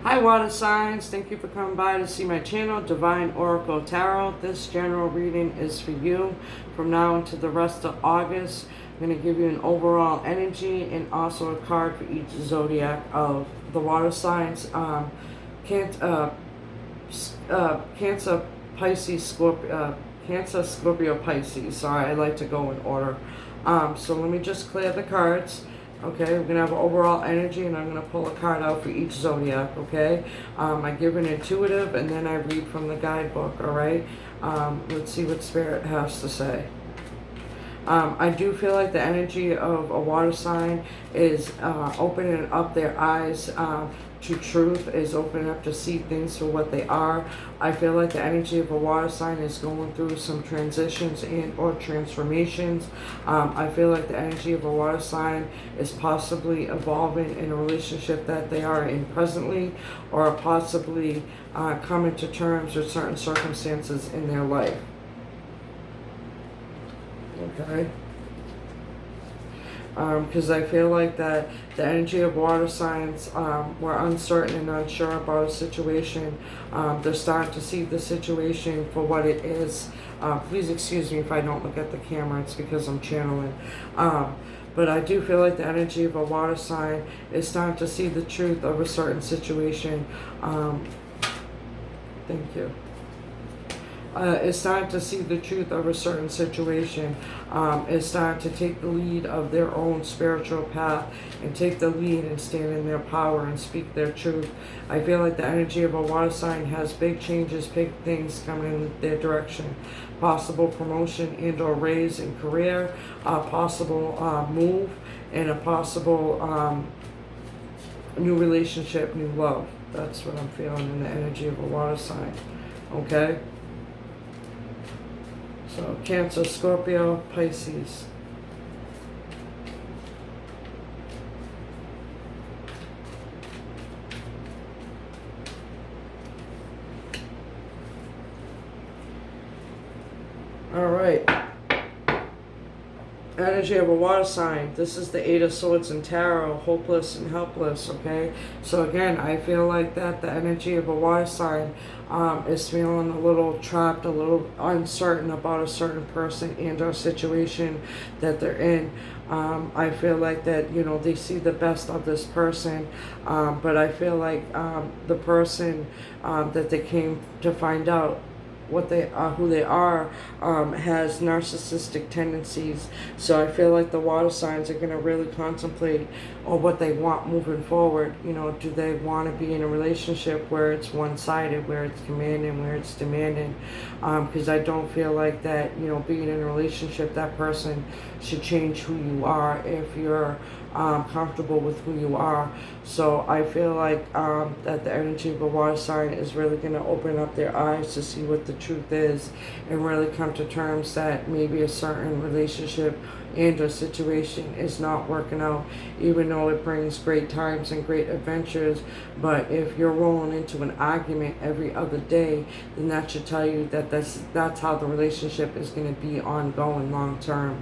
Hi water signs, thank you for coming by to see my channel, Divine Oracle Tarot. This general reading is for you from now until the rest of August. I'm going to give you an overall energy and also a card for each zodiac of the water signs. Cancer, Pisces, Scorpio, Cancer, Scorpio, Pisces. Sorry, I like to go in order. So let me just clear the cards. Okay, we're going to have overall energy, and I'm going to pull a card out for each zodiac, okay? I give an intuitive, and then I read from the guidebook, all right? Let's see what Spirit has to say. I do feel like the energy of a water sign is opening up their eyes to truth, is opening up to see things for what they are. I feel like the energy of a water sign is going through some transitions and or transformations. I feel like the energy of a water sign is possibly evolving in a relationship that they are in presently, or possibly coming to terms with certain circumstances in their life. Okay, because I feel like that the energy of water signs were uncertain and unsure about a situation. They're starting to see the situation for what it is. Please excuse me if I don't look at the camera, it's because I'm channeling. But I do feel like the energy of a water sign is starting to see the truth of a certain situation. Thank you. Is starting to see the truth of a certain situation, is starting to take the lead of their own spiritual path and take the lead and stand in their power and speak their truth. I feel like the energy of a water sign has big changes, big things coming in their direction. Possible promotion and or raise in career, possible move, and a possible new relationship, new love. That's what I'm feeling in the energy of a water sign. Okay? So Cancer, Scorpio, Pisces. All right. Energy of a water sign. This is the Eight of Swords and Tarot, hopeless and helpless, okay? So again, I feel like that the energy of a water sign is feeling a little trapped, a little uncertain about a certain person and or situation that they're in. I feel like that, you know, they see the best of this person, but I feel like the person that they came to find out what they are, who they are, has narcissistic tendencies. So I feel like the water signs are going to really contemplate on what they want moving forward. You know, do they want to be in a relationship where it's one-sided, where it's commanding, where it's demanding? Because I don't feel like that, you know, being in a relationship, that person should change who you are if you're comfortable with who you are. So I feel like that the energy of a water sign is really going to open up their eyes to see what the truth is and really come to terms that maybe a certain relationship and a situation is not working out, even though it brings great times and great adventures. But if you're rolling into an argument every other day, then that should tell you that that's how the relationship is going to be ongoing long term.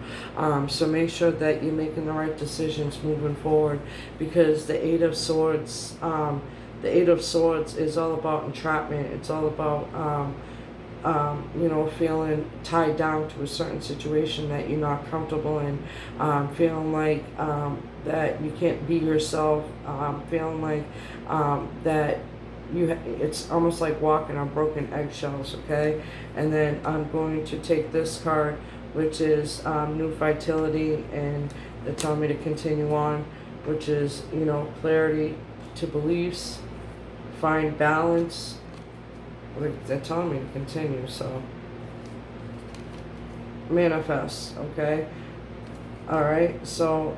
So make sure that you're making the right decisions moving forward, because the Eight of Swords, is all about entrapment. It's all about you know, feeling tied down to a certain situation that you're not comfortable in, feeling like that you can't be yourself, feeling like that it's almost like walking on broken eggshells, okay? And then I'm going to take this card, which is new vitality, and they tell me to continue on, which is, you know, clarity to beliefs, find balance. They're telling me to continue, so manifest, okay? All right, so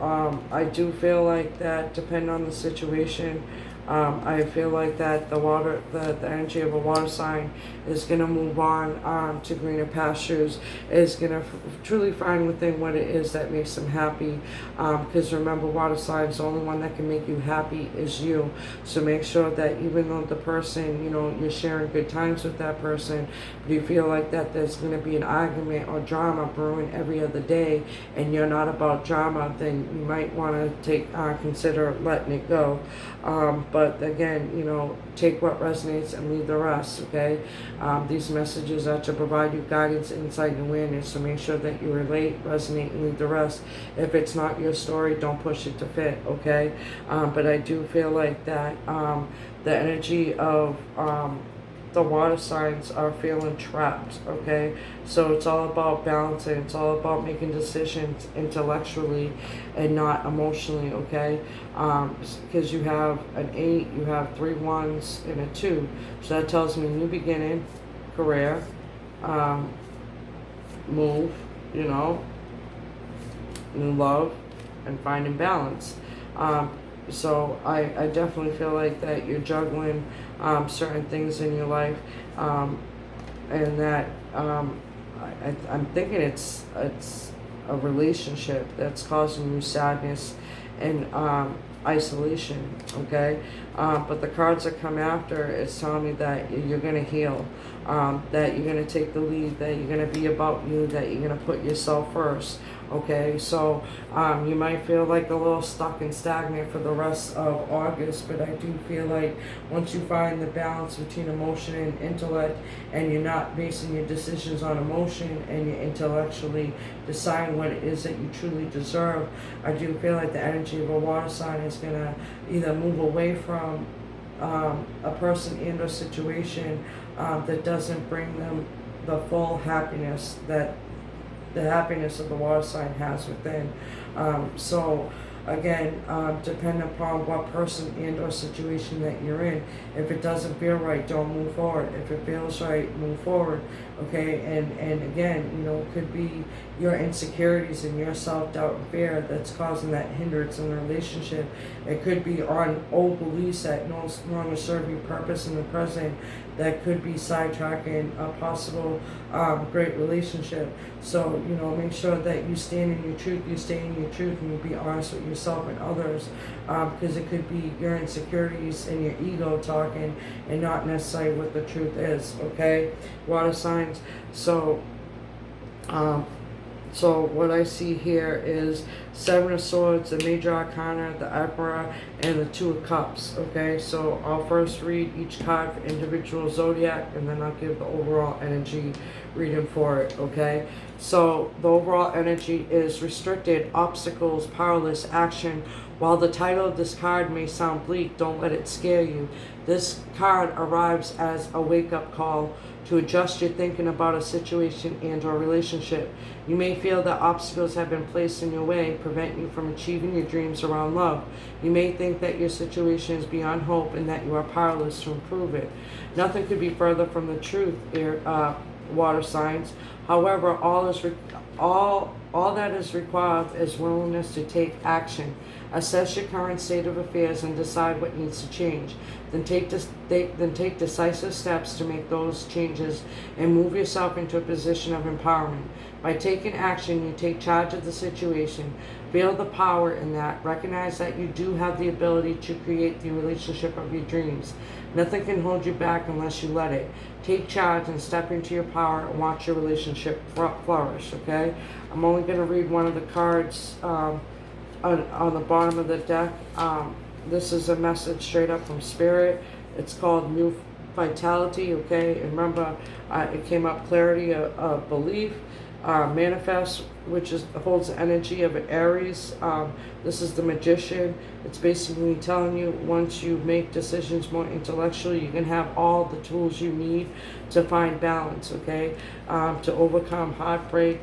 I do feel like that, depending on the situation, I feel like that the energy of a water sign is going to move on to greener pastures, is going to truly find within what it is that makes them happy. Because remember, water signs, the only one that can make you happy is you. So make sure that even though the person, you know, you're sharing good times with that person, but you feel like that there's going to be an argument or drama brewing every other day, and you're not about drama, then you might want to consider letting it go. but again, you know, take what resonates and leave the rest, okay? These messages are to provide you guidance, insight, and awareness, so make sure that you relate, resonate, and leave the rest. If it's not your story, don't push it to fit, okay? But I do feel like that the energy of the water signs are feeling trapped, okay? So it's all about balancing. It's all about making decisions intellectually and not emotionally, okay? Because you have an 8, you have 3 1s, and a 2. So that tells me new beginning, career, move, you know, new love, and finding balance. So I definitely feel like that you're juggling certain things in your life, and that I'm thinking it's a relationship that's causing you sadness and isolation, okay? But the cards that come after is telling me that you're going to heal, that you're going to take the lead, that you're going to be about you, that you're going to put yourself first, okay? So you might feel like a little stuck and stagnant for the rest of August, but I do feel like once you find the balance between emotion and intellect, and you're not basing your decisions on emotion, and you're intellectually deciding what it is that you truly deserve, I do feel like the energy of a water sign is going to either move away from a person and or situation that doesn't bring them the full happiness that the happiness of the water sign has within. So again, depending upon what person and or situation that you're in, if it doesn't feel right, don't move forward. If it feels right, move forward, okay? And again, you know, it could be your insecurities and your self-doubt and fear that's causing that hindrance in the relationship. It could be on old beliefs that no longer serve your purpose in the present, that could be sidetracking a possible great relationship. So, you know, make sure that you stand in your truth, you stay in your truth, and you be honest with yourself and others, because it could be your insecurities and your ego talking and not necessarily what the truth is, okay? Water signs. So what I see here is 7 of Swords, the Major Arcana, the Emperor, and the 2 of Cups, okay? So I'll first read each card for individual zodiac, and then I'll give the overall energy reading for it, okay? So the overall energy is restricted, obstacles, powerless, action. While the title of this card may sound bleak, don't let it scare you. This card arrives as a wake-up call to adjust your thinking about a situation and or relationship. You may feel that obstacles have been placed in your way, prevent you from achieving your dreams around love. You may think that your situation is beyond hope and that you are powerless to improve it. Nothing could be further from the truth, water signs. However, all that is required is willingness to take action. Assess your current state of affairs and decide what needs to change. Then take decisive steps to make those changes and move yourself into a position of empowerment. By taking action, you take charge of the situation. Feel the power in that. Recognize that you do have the ability to create the relationship of your dreams. Nothing can hold you back unless you let it. Take charge and step into your power and watch your relationship flourish, okay? I'm only going to read one of the cards on the bottom of the deck. This is a message straight up from Spirit. It's called New Vitality, okay? And remember, it came up clarity of belief, manifest, which holds the energy of an Aries. This is the Magician. It's basically telling you once you make decisions more intellectually, you can have all the tools you need to find balance, okay? To overcome heartbreak,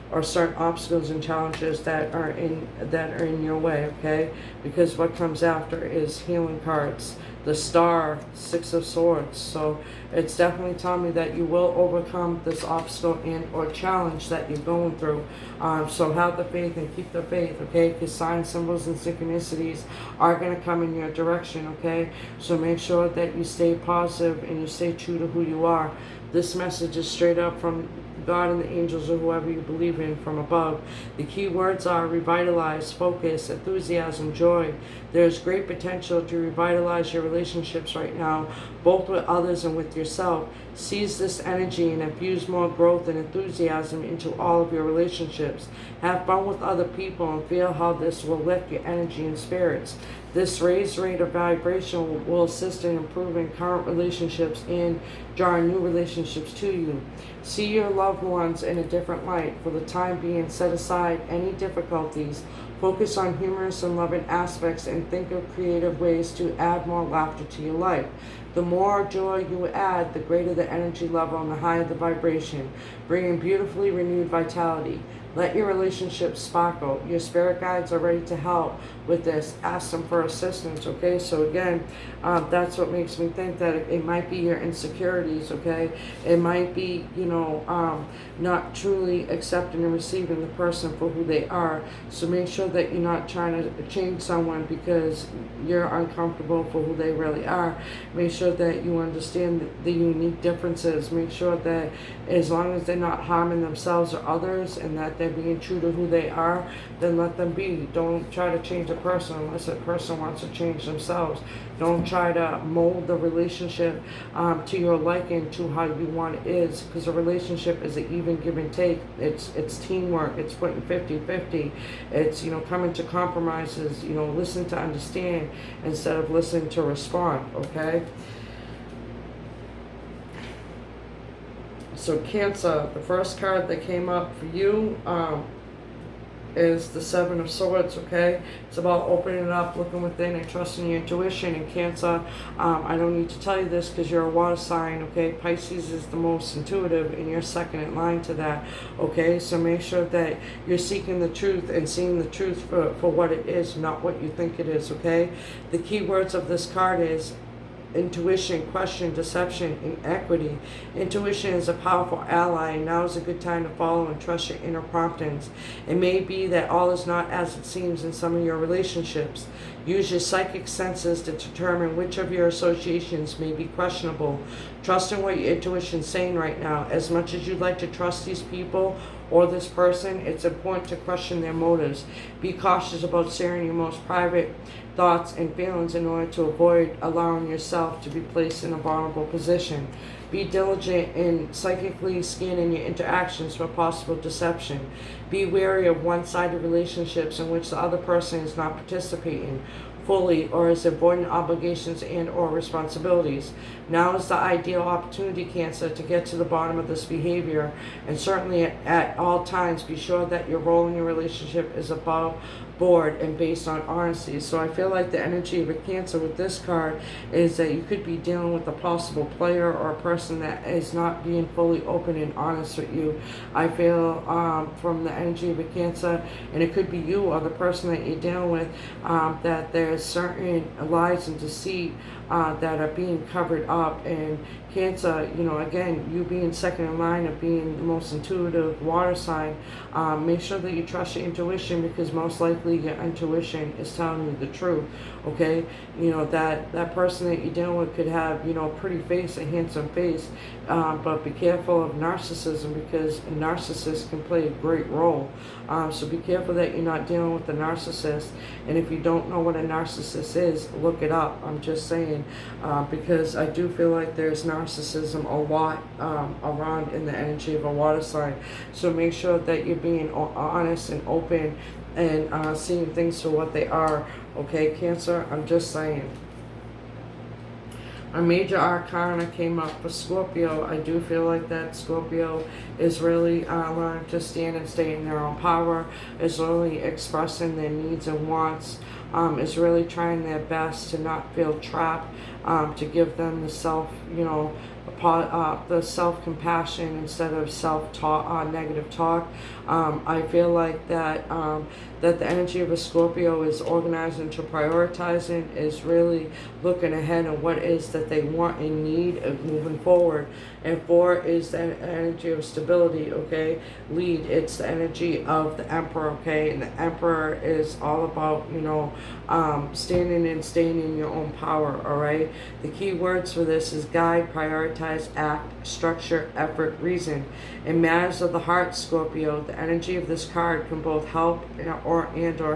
or certain obstacles and challenges that are in your way, okay? Because what comes after is healing cards. The Star, 6 of Swords. So it's definitely telling me that you will overcome this obstacle and or challenge that you're going through. So have the faith and keep the faith, okay? Because signs, symbols, and synchronicities are going to come in your direction, okay? So make sure that you stay positive and you stay true to who you are. This message is straight up from God and the angels or whoever you believe in from above. The key words are revitalize, focus, enthusiasm, joy. There's great potential to revitalize your relationships right now, both with others and with yourself. Seize this energy and infuse more growth and enthusiasm into all of your relationships. Have fun with other people and feel how this will lift your energy and spirits. This raised rate of vibration will assist in improving current relationships and drawing new relationships to you. See your loved ones in a different light. For the time being, set aside any difficulties. Focus on humorous and loving aspects and think of creative ways to add more laughter to your life. The more joy you add, the greater the energy level and the higher the vibration, bringing beautifully renewed vitality. Let your relationships sparkle. Your spirit guides are ready to help with this. Ask them for assistance, okay? So again, that's what makes me think that it might be your insecurities, okay? It might be, not truly accepting and receiving the person for who they are. So make sure that you're not trying to change someone because you're uncomfortable for who they really are. Make sure that you understand the unique differences. Make sure that as long as they're not harming themselves or others and that they're being true to who they are, then let them be. Don't try to change a person unless a person wants to change themselves. Don't try to mold the relationship to your liking, to how you want it is, because a relationship is an even give and take. It's teamwork. It's putting 50-50. It's, coming to compromises, listen to understand instead of listen to respond, okay? So Cancer, the first card that came up for you is the Seven of Swords, okay? It's about opening it up, looking within, and trusting your intuition. And Cancer, I don't need to tell you this because you're a water sign, okay? Pisces is the most intuitive, and you're second in line to that, okay? So make sure that you're seeking the truth and seeing the truth for what it is, not what you think it is, okay? The key words of this card is intuition, question, deception, and equity. Intuition is a powerful ally, and now is a good time to follow and trust your inner promptings. It may be that all is not as it seems in some of your relationships. Use your psychic senses to determine which of your associations may be questionable. Trust in what your intuition is saying right now. As much as you'd like to trust these people or this person, it's important to question their motives. Be cautious about sharing your most private thoughts and feelings in order to avoid allowing yourself to be placed in a vulnerable position. Be diligent in psychically scanning your interactions for possible deception. Be wary of one-sided relationships in which the other person is not participating fully or is avoiding obligations and or responsibilities. Now is the ideal opportunity, Cancer, to get to the bottom of this behavior, and certainly at all times be sure that your role in your relationship is above board and based on honesty. So I feel like the energy of a Cancer with this card is that you could be dealing with a possible player or a person that is not being fully open and honest with you. I feel from the energy of a Cancer, and it could be you or the person that you're dealing with, that there's certain lies and deceit that are being covered up. And Cancer, again, you being second in line of being the most intuitive water sign, make sure that you trust your intuition, because most likely your intuition is telling you the truth, okay? That person that you're dealing with could have, a pretty face, a handsome face, but be careful of narcissism, because a narcissist can play a great role. So be careful that you're not dealing with a narcissist. And if you don't know what a narcissist is, look it up. I'm just saying, because I do feel like there's narcissism a lot around in the energy of a water sign. So make sure that you're being honest and open and seeing things for what they are, okay, Cancer? I'm just saying. A major arcana came up for Scorpio. I do feel like that Scorpio is really learning to stand and stay in their own power, is really expressing their needs and wants, is really trying their best to not feel trapped, to give them the the self-compassion instead of self-talk, negative talk. I feel like that that the energy of a Scorpio is organizing to prioritizing, is really looking ahead on what is that they want and need of moving forward. And 4 is the energy of stability, okay? Lead, it's the energy of the Emperor, okay? And the Emperor is all about, standing and staying in your own power, all right? The key words for this is guide, prioritize, act, structure, effort, reason. In matters of the heart, Scorpio, the energy of this card can both help or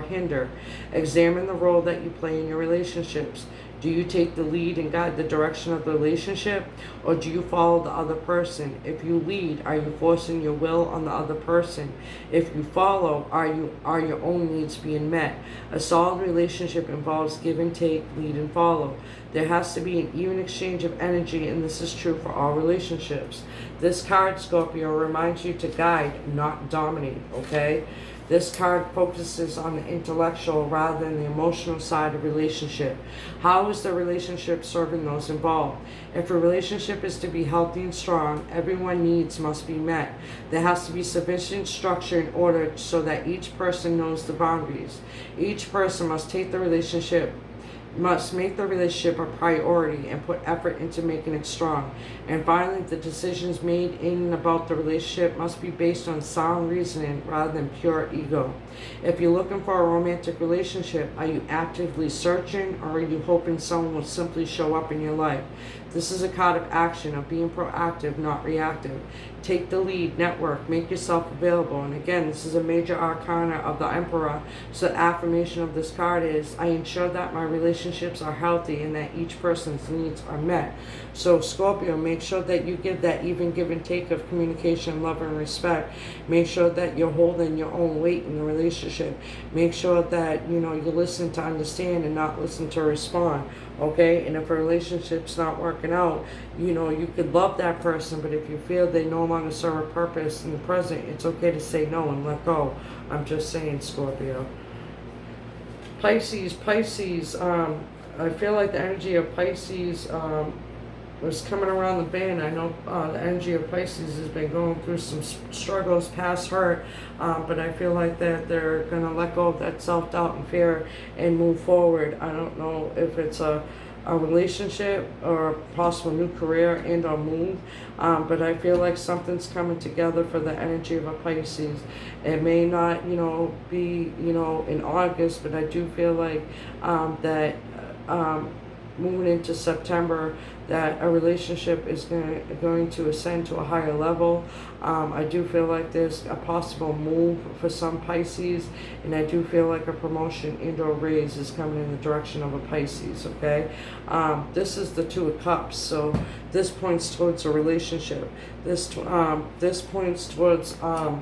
hinder. Examine the role that you play in your relationships. Do you take the lead and guide the direction of the relationship, or do you follow the other person? If you lead, are you forcing your will on the other person? If you follow, are your own needs being met? A solid relationship involves give and take, lead and follow. There has to be an even exchange of energy, and this is true for all relationships. This card, Scorpio, reminds you to guide, not dominate, okay? This card focuses on the intellectual rather than the emotional side of relationship. How is the relationship serving those involved? If a relationship is to be healthy and strong, everyone's needs must be met. There has to be sufficient structure in order so that each person knows the boundaries. Each person must make the relationship a priority and put effort into making it strong. And finally, the decisions made in and about the relationship must be based on sound reasoning rather than pure ego. If you're looking for a romantic relationship, are you actively searching, or are you hoping someone will simply show up in your life? This is a card of action, of being proactive, not reactive. Take the lead, network, make yourself available. And again, this is a major arcana of the Emperor. So the affirmation of this card is, I ensure that my relationships are healthy and that each person's needs are met. So Scorpio, make sure that you give that even give and take of communication, love, and respect. Make sure that you're holding your own weight in the relationship. Make sure that, you listen to understand and not listen to respond. Okay, and if a relationship's not working out, you could love that person, but if you feel they no longer serve a purpose in the present, it's okay to say no and let go. I'm just saying, Scorpio. Pisces, I feel like the energy of Pisces was coming around the bend. I know the energy of Pisces has been going through some struggles, past hurt, but I feel like that they're going to let go of that self-doubt and fear and move forward. I don't know if it's a relationship or a possible new career and or move, but I feel like something's coming together for the energy of a Pisces. It may not, be, in August, but I do feel like that moving into September, that a relationship is going to ascend to a higher level. I do feel like there's a possible move for some Pisces, and I do feel like a promotion and or raise is coming in the direction of a Pisces, okay? This is the Two of Cups, so this points towards a relationship. This points towards a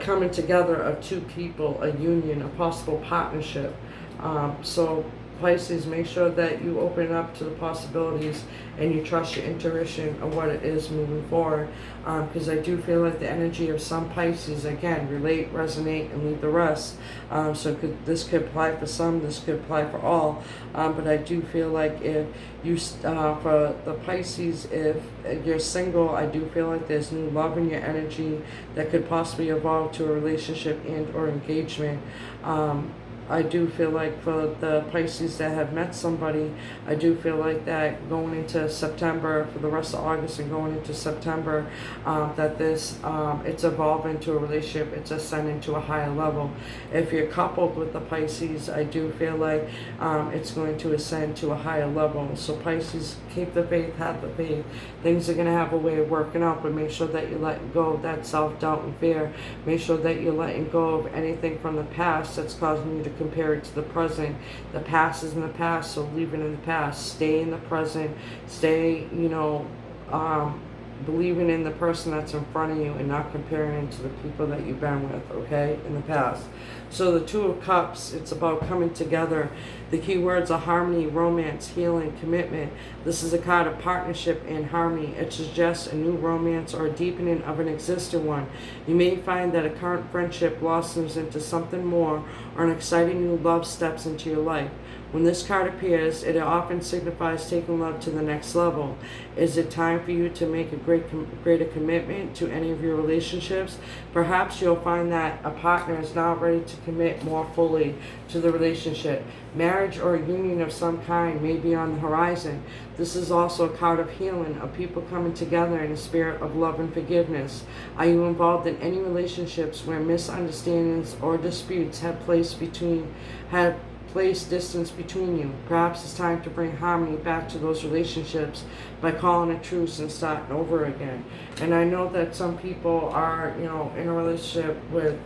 coming together of two people, a union, a possible partnership. So Pisces, make sure that you open up to the possibilities and you trust your intuition of what it is moving forward, because I do feel like the energy of some Pisces, again, relate, resonate, and leave the rest. This could apply for some, this could apply for all, but I do feel like if you, for the Pisces, if you're single, I do feel like there's new love in your energy that could possibly evolve to a relationship and or engagement. I do feel like for the Pisces that have met somebody, I do feel like that going into September, for the rest of August and going into September, that this, it's evolving to a relationship, it's ascending to a higher level. If you're coupled with the Pisces, I do feel like it's going to ascend to a higher level. So Pisces, keep the faith, have the faith. Things are going to have a way of working out, but make sure that you let go of that self-doubt and fear. Make sure that you're letting go of anything from the past that's causing you to compare it to the present. The past is in the past, so leave it in the past. Stay in the present. Stay, believing in the person that's in front of you and not comparing it to the people that you've been with, okay, in the past. So the Two of Cups, it's about coming together. The key words are harmony, romance, healing, commitment. This is a card of partnership and harmony. It suggests a new romance or a deepening of an existing one. You may find that a current friendship blossoms into something more, or an exciting new love steps into your life. When this card appears, it often signifies taking love to the next level. Is it time for you to make a greater commitment to any of your relationships? Perhaps you'll find that a partner is now ready to commit more fully to the relationship. Marriage or a union of some kind may be on the horizon. This is also a card of healing, of people coming together in a spirit of love and forgiveness. Are you involved in any relationships where misunderstandings or disputes have placed distance between you? Perhaps it's time to bring harmony back to those relationships by calling a truce and starting over again. And I know that some people are, in a relationship with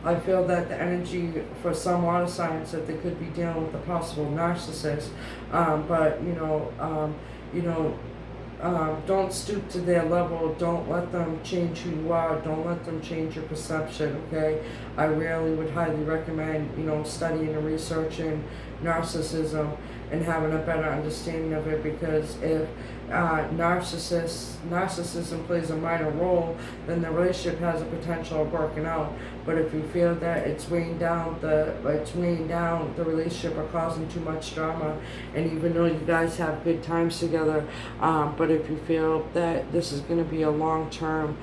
I feel that the energy for some water signs that they could be dealing with a possible narcissist, but you know, don't stoop to their level. Don't let them change who you are. Don't let them change your perception, okay? I really would highly recommend, studying and researching narcissism and having a better understanding of it, because if narcissism plays a minor role, then the relationship has a potential of working out. But if you feel that it's weighing down the relationship or causing too much drama, and even though you guys have good times together, but if you feel that this is going to be a long-term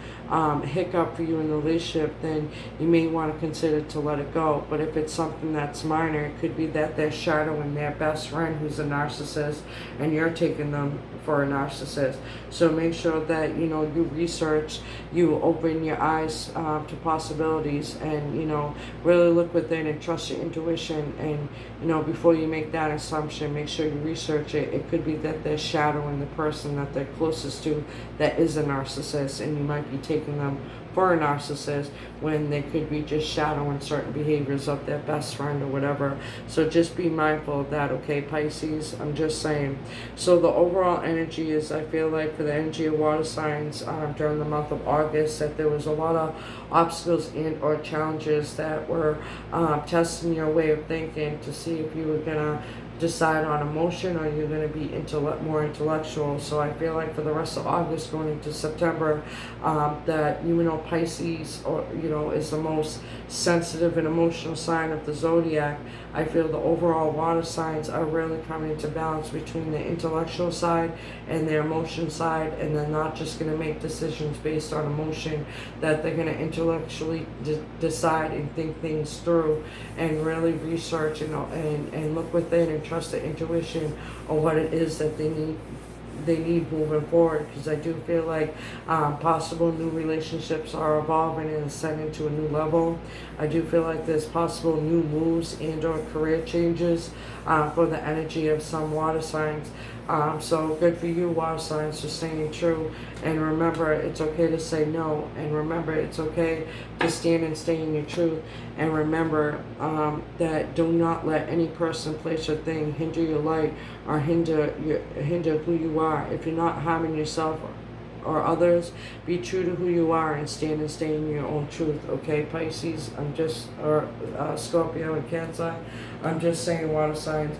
hiccup for you in the relationship, then you may want to consider to let it go. But if it's something that's minor, it could be that they're shadowing their best friend who's a narcissist, and you're taking them for a narcissist. So make sure that you research, you open your eyes to possibilities, and really look within and trust your intuition. And before you make that assumption, make sure you research it. It could be that they're shadowing the person that they're closest to that is a narcissist, and you might be taking them for a narcissist when they could be just shadowing certain behaviors of their best friend or whatever. So just be mindful of that, okay, Pisces? I'm just saying. So the overall energy is, I feel like for the energy of water signs during the month of August, that there was a lot of obstacles and or challenges that were testing your way of thinking to see if you were gonna decide on emotion or you're going to be more intellectual. So I feel like for the rest of August going into September, that Pisces is the most sensitive and emotional sign of the zodiac. I feel the overall water signs are really coming into balance between the intellectual side and their emotion side, and they're not just going to make decisions based on emotion, that they're going to intellectually decide and think things through and really research and look within and trust the intuition on what it is that they need moving forward. Because I do feel like possible new relationships are evolving and ascending to a new level. I do feel like there's possible new moves and or career changes for the energy of some water signs. So good for you, water signs, for staying true. And remember, it's okay to say no. And remember, it's okay to stand and stay in your truth. And remember that do not let any person, place, or thing hinder your light or hinder who you are. If you're not harming yourself or others, be true to who you are and stand and stay in your own truth, okay, Pisces? Or Scorpio and Cancer. I'm just saying, water signs,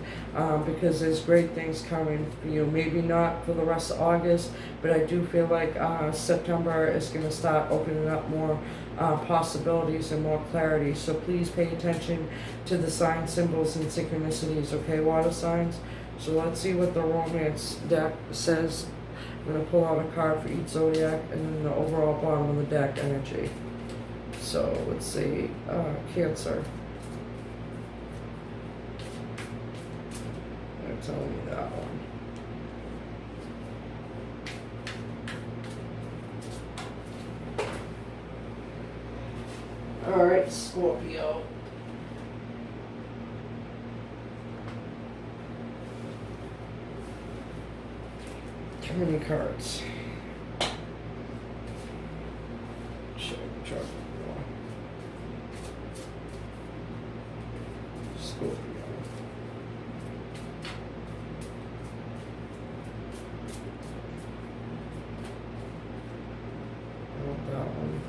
because there's great things coming for you. Maybe not for the rest of August, but I do feel like September is going to start opening up more possibilities and more clarity. So please pay attention to the sign symbols and synchronicities, okay, water signs? So let's see what the romance deck says. I'm going to pull out a card for each zodiac and then the overall bottom of the deck energy. So let's see, Cancer. They're telling me that one. Alright, Scorpio. Too many cards. Scorpio. I want that one.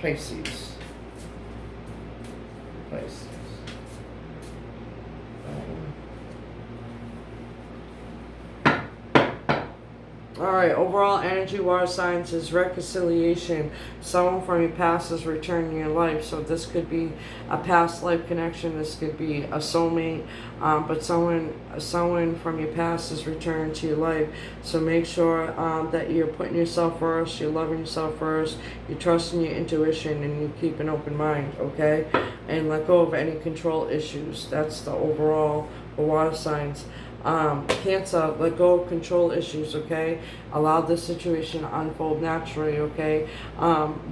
Pisces. Alright, overall energy, water signs, is reconciliation. Someone from your past is returning your life. So this could be a past life connection. This could be a soulmate. But someone from your past is returning to your life. So make sure that you're putting yourself first, you're loving yourself first, you're trusting your intuition, and you keep an open mind, okay? And let go of any control issues. That's the overall water signs. Cancer, let go of control issues, okay? Allow this situation to unfold naturally, okay?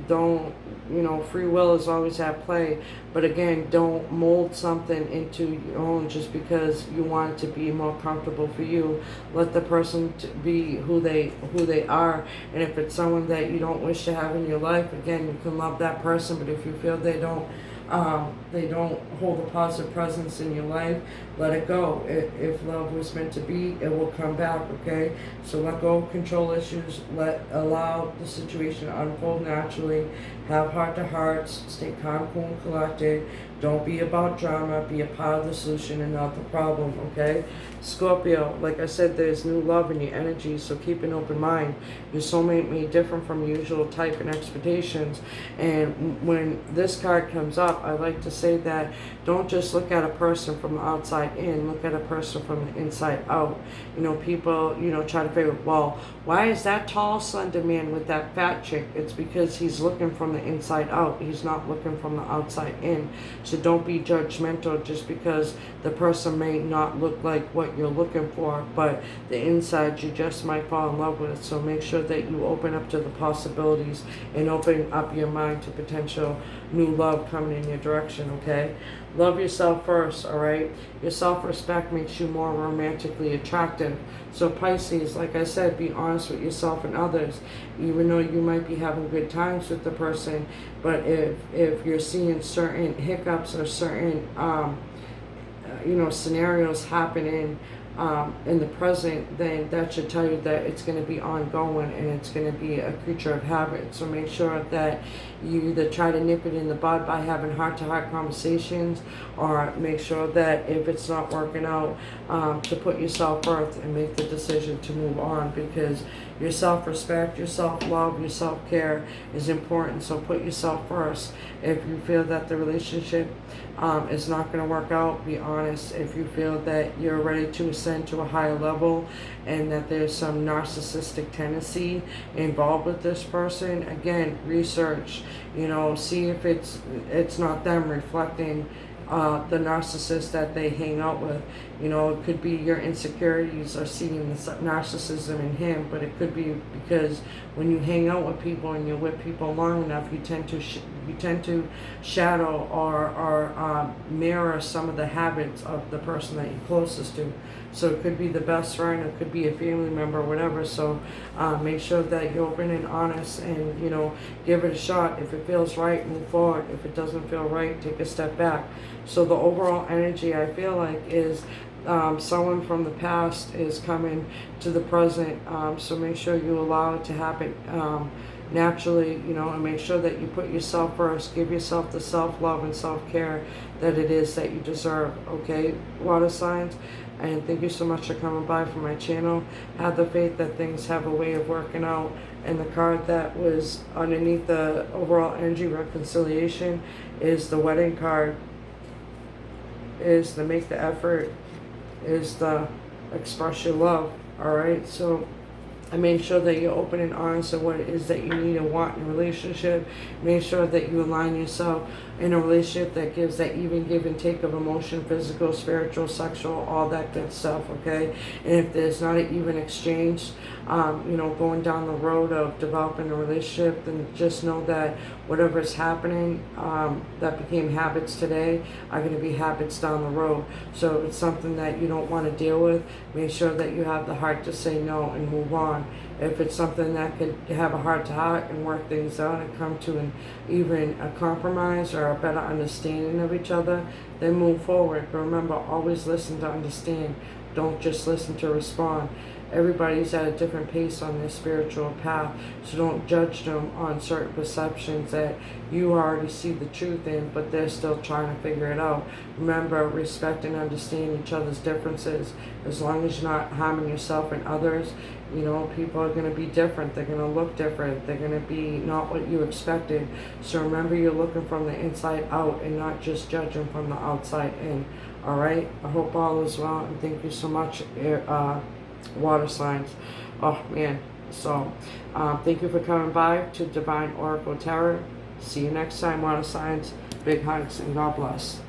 Don't you know, free will is always at play. But again, don't mold something into your own just because you want it to be more comfortable for you. Let the person be who they are. And if it's someone that you don't wish to have in your life, again, you can love that person. But if you feel they don't hold a positive presence in your life, let it go. If love was meant to be, it will come back, okay? So let go of control issues, allow the situation to unfold naturally, have heart-to-hearts, stay calm, cool, and collected. Don't be about drama, be a part of the solution and not the problem, okay? Scorpio, like I said, there's new love in your energy, so keep an open mind. Your soulmate may differ from your usual type and expectations, and when this card comes up, I like to say that don't just look at a person from the outside in, look at a person from the inside out. You know, people, you know, try to figure, well, why is that tall, slender man with that fat chick? It's because he's looking from the inside out. He's not looking from the outside in. So don't be judgmental just because the person may not look like what you're looking for, but the inside you just might fall in love with. So make sure that you open up to the possibilities and open up your mind to potential new love coming in your direction, okay? Love yourself first, all right? Your self-respect makes you more romantically attractive. So Pisces, like I said, be honest with yourself and others. Even though you might be having good times with the person, but if you're seeing certain hiccups or certain scenarios happening in the present, then that should tell you that it's going to be ongoing and it's going to be a creature of habit. So make sure that you either try to nip it in the bud by having heart-to-heart conversations, or make sure that if it's not working out, to put yourself first and make the decision to move on, because your self-respect, your self-love, your self-care is important. So put yourself first. If you feel that the relationship is not going to work out, be honest. If you feel that you're ready to ascend to a higher level and that there's some narcissistic tendency involved with this person, again, research, see if it's not them reflecting the narcissist that they hang out with. It could be your insecurities are seeing the narcissism in him, but it could be because when you hang out with people and you're with people long enough, you tend to shadow or mirror some of the habits of the person that you're closest to. So it could be the best friend, it could be a family member, whatever. So make sure that you're open and honest, and give it a shot. If it feels right, move forward. If it doesn't feel right, take a step back. So the overall energy, I feel like, is someone from the past is coming to the present. So make sure you allow it to happen naturally, and make sure that you put yourself first. Give yourself the self-love and self-care that it is that you deserve, okay, water signs? And thank you so much for coming by for my channel. Have the faith that things have a way of working out. And the card that was underneath the overall energy reconciliation is the wedding card, is the make the effort, is the express your love. All right, so I made sure that you're open and honest of what it is that you need and want in a relationship. Make sure that you align yourself in a relationship that gives that even give and take of emotion, physical, spiritual, sexual, all that good stuff, okay? And if there's not an even exchange, going down the road of developing a relationship, then just know that whatever is happening that became habits today are going to be habits down the road. So if it's something that you don't want to deal with, make sure that you have the heart to say no and move on. If it's something that could have a heart-to-heart and work things out and come to even a compromise or a better understanding of each other, then move forward. But remember, always listen to understand. Don't just listen to respond. Everybody's at a different pace on their spiritual path, so don't judge them on certain perceptions that you already see the truth in, but they're still trying to figure it out. Remember, respect and understand each other's differences. As long as you're not harming yourself and others, people are going to be different. They're going to look different. They're going to be not what you expected. So remember, you're looking from the inside out and not just judging from the outside in. All right? I hope all is well, and thank you so much, water signs. Oh man, so thank you for coming by to Divine Oracle Tarot. See you next time, water signs. Big hugs and God bless.